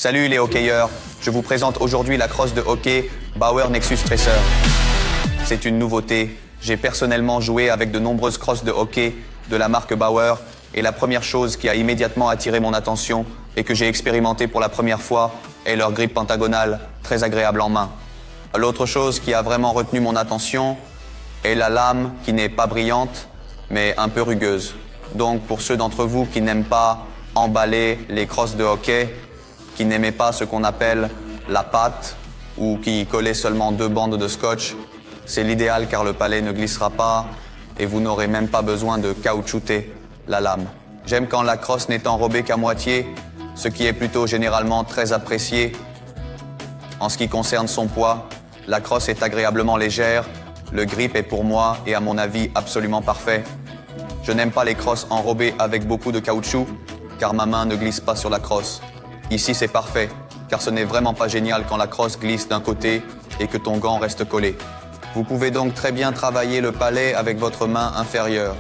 Salut les hockeyeurs, je vous présente aujourd'hui la crosse de hockey Bauer Nexus Tracer. C'est une nouveauté. J'ai personnellement joué avec de nombreuses crosses de hockey de la marque Bauer et la première chose qui a immédiatement attiré mon attention et que j'ai expérimenté pour la première fois est leur grip pentagonale, très agréable en main. L'autre chose qui a vraiment retenu mon attention est la lame qui n'est pas brillante mais un peu rugueuse. Donc pour ceux d'entre vous qui n'aiment pas emballer les crosses de hockey, qui n'aimaient pas ce qu'on appelle la patte ou qui collaient seulement 2 bandes de scotch, c'est l'idéal car le palais ne glissera pas et vous n'aurez même pas besoin de caoutchouter la lame. J'aime quand la crosse n'est enrobée qu'à moitié, ce qui est plutôt généralement très apprécié. En ce qui concerne son poids, la crosse est agréablement légère, le grip est pour moi et à mon avis absolument parfait. Je n'aime pas les crosses enrobées avec beaucoup de caoutchouc car ma main ne glisse pas sur la crosse. Ici c'est parfait, car ce n'est vraiment pas génial quand la crosse glisse d'un côté et que ton gant reste collé. Vous pouvez donc très bien travailler le palais avec votre main inférieure.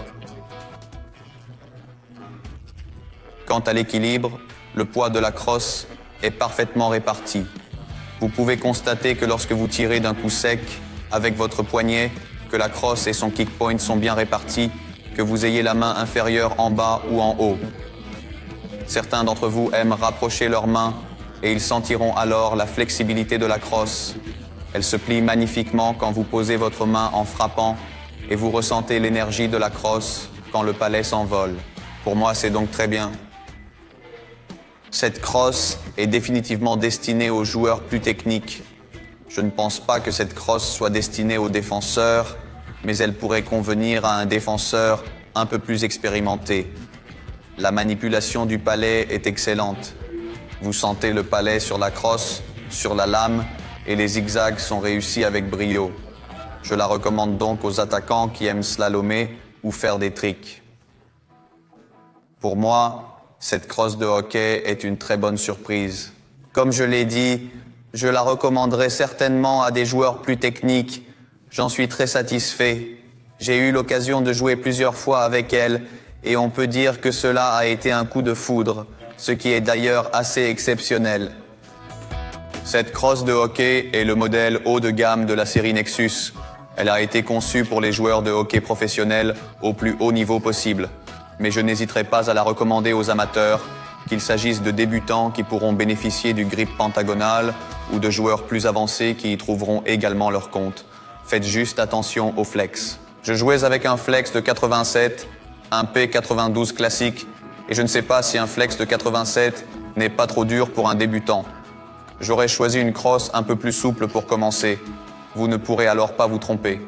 Quant à l'équilibre, le poids de la crosse est parfaitement réparti. Vous pouvez constater que lorsque vous tirez d'un coup sec avec votre poignet, que la crosse et son kick point sont bien répartis, que vous ayez la main inférieure en bas ou en haut. Certains d'entre vous aiment rapprocher leurs mains et ils sentiront alors la flexibilité de la crosse. Elle se plie magnifiquement quand vous posez votre main en frappant et vous ressentez l'énergie de la crosse quand le palais s'envole. Pour moi, c'est donc très bien. Cette crosse est définitivement destinée aux joueurs plus techniques. Je ne pense pas que cette crosse soit destinée aux défenseurs, mais elle pourrait convenir à un défenseur un peu plus expérimenté. La manipulation du palais est excellente. Vous sentez le palais sur la crosse, sur la lame, et les zigzags sont réussis avec brio. Je la recommande donc aux attaquants qui aiment slalomer ou faire des tricks. Pour moi, cette crosse de hockey est une très bonne surprise. Comme je l'ai dit, je la recommanderais certainement à des joueurs plus techniques. J'en suis très satisfait. J'ai eu l'occasion de jouer plusieurs fois avec elle et on peut dire que cela a été un coup de foudre, ce qui est d'ailleurs assez exceptionnel. Cette crosse de hockey est le modèle haut de gamme de la série Nexus. Elle a été conçue pour les joueurs de hockey professionnels au plus haut niveau possible. Mais je n'hésiterai pas à la recommander aux amateurs, qu'il s'agisse de débutants qui pourront bénéficier du grip pentagonal ou de joueurs plus avancés qui y trouveront également leur compte. Faites juste attention au flex. Je jouais avec un flex de 87, un P92 classique, et je ne sais pas si un flex de 87 n'est pas trop dur pour un débutant. J'aurais choisi une crosse un peu plus souple pour commencer. Vous ne pourrez alors pas vous tromper.